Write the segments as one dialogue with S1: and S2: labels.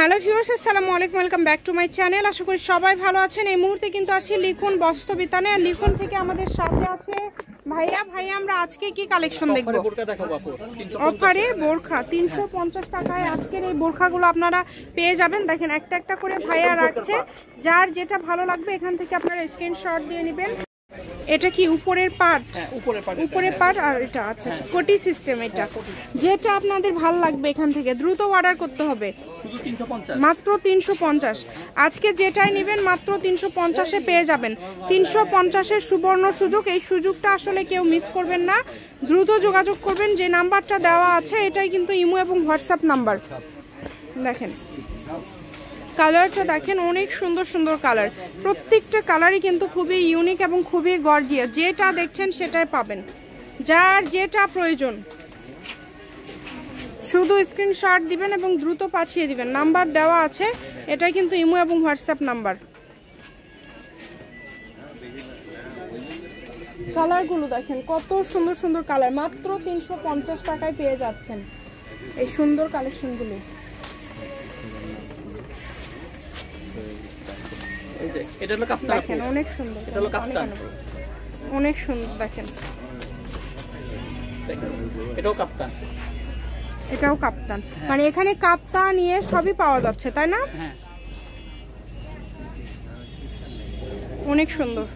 S1: Hello viewers, আসসালামু আলাইকুম, welcome back to my channel. আশা করি সবাই ভালো আছেন। এই মুহূর্তে কিন্তু আছি লিখন বস্ত্রবিতানে, আর লিখন থেকে আমাদের সাথে আছে ভাইয়া। আমরা আজকে কি কালেকশন দেখব? অফারে বোরখা 350 টাকায় আজকের এই বোরখাগুলো আপনারা পেয়ে যাবেন। দেখেন একটা একটা করে ভাইয়া রাখছে, যার যেটা ভালো লাগবে এখান থেকে আপনারা স্ক্রিনশট দিয়ে নেবেন। এটা কি উপরের পার্ট? উপরের পার্ট। আর এটা আচ্ছা কোটি সিস্টেম। এটা যেটা আপনাদের ভালো লাগবে এখান থেকে দ্রুত অর্ডার করতে হবে। মাত্র 350। আজকে যেটাই নেবেন মাত্র 350-এ পেয়ে যাবেন। 350-এর সুবর্ণ সুযোগ। এই সুযোগটা আসলে কেউ মিস করবেন না, দ্রুত যোগাযোগ করবেন। যে নাম্বারটা দেওয়া আছে এটাই কিন্তু ইমো এবং হোয়াটসঅ্যাপ নাম্বার। দেখেন কালারটা, দেখেন অনেক সুন্দর সুন্দর কালার। প্রত্যেকটা কালারই কিন্তু খুবই ইউনিক এবং খুবই গর্জিয়াস। যেটা দেখছেন সেটাই পাবেন, যার যেটা প্রয়োজন শুধু স্ক্রিনশট দিবেন এবং দ্রুত পাঠিয়ে দিবেন। নাম্বার দেওয়া আছে, এটাই কিন্তু ইমো এবং হোয়াটসঅ্যাপ নাম্বার। কালারগুলো দেখেন কত সুন্দর সুন্দর কালার, মাত্র 350 টাকায় পেয়ে যাচ্ছেন এই সুন্দর কালেকশনগুলো।
S2: এটা হলো কাপ্তান,
S1: দেখেন অনেক সুন্দর,
S2: এটা হলো কাপ্তান,
S1: অনেক সুন্দর। দেখেন
S2: এটাও কাপ্তান,
S1: এটাও কাপ্তান। মানে এখানে কাপ্তান নিয়ে সবই পাওয়া যাচ্ছে, তাই না?
S2: হ্যাঁ,
S1: অনেক সুন্দর।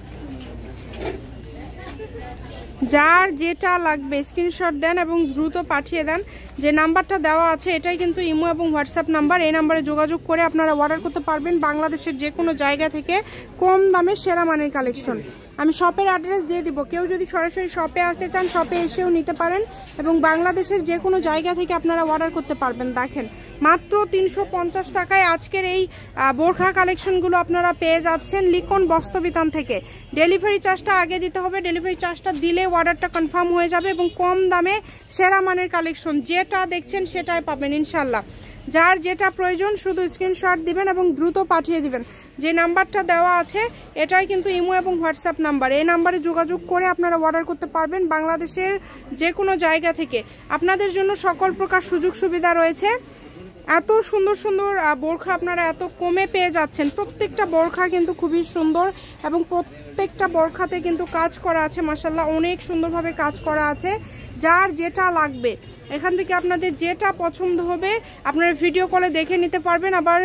S1: যার যেটা লাগবে স্ক্রিনশট দেন এবং দ্রুত পাঠিয়ে দেন। যে নাম্বারটা দেওয়া আছে এটাই কিন্তু ইমো এবং হোয়াটসঅ্যাপ নাম্বার। এই নাম্বারে যোগাযোগ করে আপনারা অর্ডার করতে পারবেন বাংলাদেশের যে কোনো জায়গা থেকে কম দামে সেরা মানের কালেকশন। আমি শপের অ্যাড্রেস দিয়ে দিব, কেউ যদি সরাসরি শপে আসতে চান শপে এসেও নিতে পারেন এবং বাংলাদেশের যে কোনো জায়গা থেকে আপনারা অর্ডার করতে পারবেন। দেখেন মাত্র 350 টাকায় আজকের এই বোরখা কালেকশনগুলো আপনারা পেয়ে যাচ্ছেন লিখন বস্ত্রবিতান থেকে। ডেলিভারি চার্জটা আগে দিতে হবে, ডেলিভারি চার্জটা দিলে অর্ডারটা কনফার্ম হয়ে যাবে এবং কম দামে সেরা মানের কালেকশন যেটা দেখছেন সেটাই পাবেন ইনশাল্লাহ। যার যেটা প্রয়োজন শুধু স্ক্রিনশট দিবেন এবং দ্রুত পাঠিয়ে দিবেন। যে নাম্বারটা দেওয়া আছে এটাই কিন্তু ইমো এবং হোয়াটসঅ্যাপ নাম্বার। এই নাম্বারে যোগাযোগ করে আপনারা অর্ডার করতে পারবেন বাংলাদেশের যে কোনো জায়গা থেকে। আপনাদের জন্য সকল প্রকার সুযোগ সুবিধা রয়েছে। এত সুন্দর সুন্দর বোরখা আপনারা এত কমে পেয়ে যাচ্ছেন। প্রত্যেকটা বোরখা কিন্তু খুবই সুন্দর এবং প্রত্যেকটা বোরখাতে কিন্তু কাজ করা আছে, মাশাআল্লাহ অনেক সুন্দরভাবে কাজ করা আছে। যার যেটা লাগবে এখান থেকে আপনাদের যেটা পছন্দ হবে আপনারা ভিডিও কলে দেখে নিতে পারবেন, আবার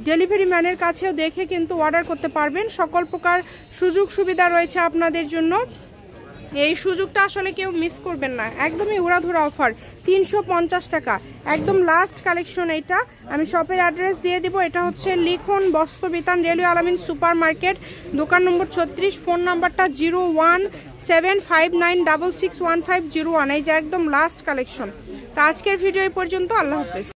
S1: ডেলিভারি ম্যানের কাছেও দেখে কিন্তু অর্ডার করতে পারবেন। সকল প্রকার সুযোগ সুবিধা রয়েছে আপনাদের জন্য। এই সুযোগটা আসলে কেউ মিস করবেন না, একদমই উড়াধুরা অফার। 350 টাকা একদম লাস্ট কালেকশন। এইটা আমি শপের অ্যাড্রেস দিয়ে দিব। এটা হচ্ছে লিখন বস্ত্রবিতান, রেলওয়ে আলামিন সুপার মার্কেট, দোকান নম্বর 36। ফোন নাম্বারটা 01759661501। এই যে একদম লাস্ট কালেকশন। তো আজকের ভিডিও এই পর্যন্ত। আল্লাহ হাফেজ।